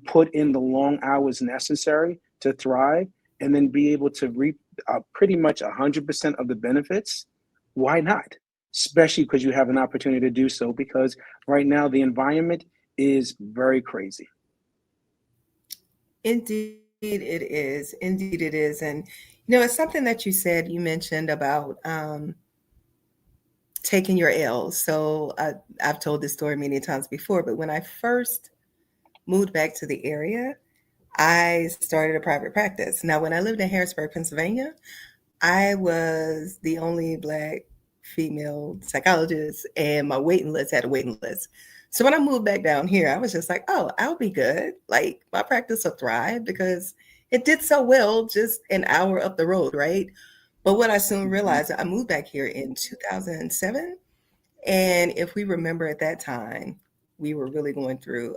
put in the long hours necessary to thrive, and then be able to reap pretty much 100% of the benefits, why not? Especially because you have an opportunity to do so, because right now the environment is very crazy. Indeed, it is. Indeed, it is. And, you know, it's something that you said, you mentioned about taking your L's. So I've told this story many times before, but when I first moved back to the area, I started a private practice. Now, when I lived in Harrisburg, Pennsylvania, I was the only Black female psychologist, and my waiting list had a waiting list. So when I moved back down here, I was just like, oh, I'll be good. Like, my practice will thrive because it did so well just an hour up the road, right? But what I soon Mhm. realized, I moved back here in 2007. And if we remember at that time, we were really going through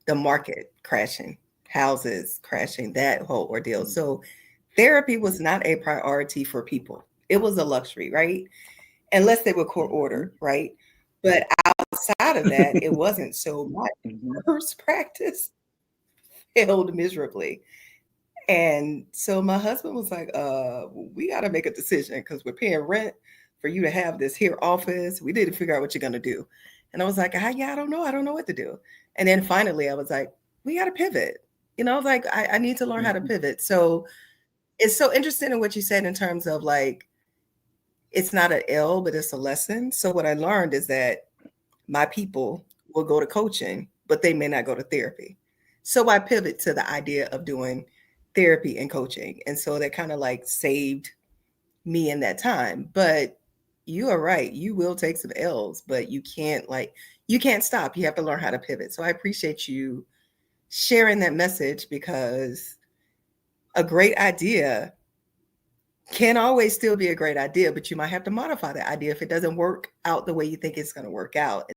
the market crashing, houses crashing, that whole ordeal. So therapy was not a priority for people. It was a luxury, right? Unless they were court Mhm. ordered, right? But outside of that, it wasn't. So my Mhm. first practice failed miserably. And so my husband was like, we got to make a decision because we're paying rent for you to have this here office. We need to figure out what you're going to do. And I was like, yeah, I don't know. I don't know what to do. And then finally I was like, we got to pivot. You know, I was like, I need to learn how to Mhm. pivot. So it's so interesting in what you said in terms of like, it's not an L, but it's a lesson. So what I learned is that my people will go to coaching, but they may not go to therapy. So I pivot to the idea of doing therapy and coaching. And so that kind of like saved me in that time. But you are right. You will take some L's, but you can't stop. You have to learn how to pivot. So I appreciate you sharing that message because a great idea can always still be a great idea, but you might have to modify that idea if it doesn't work out the way you think it's going to work out.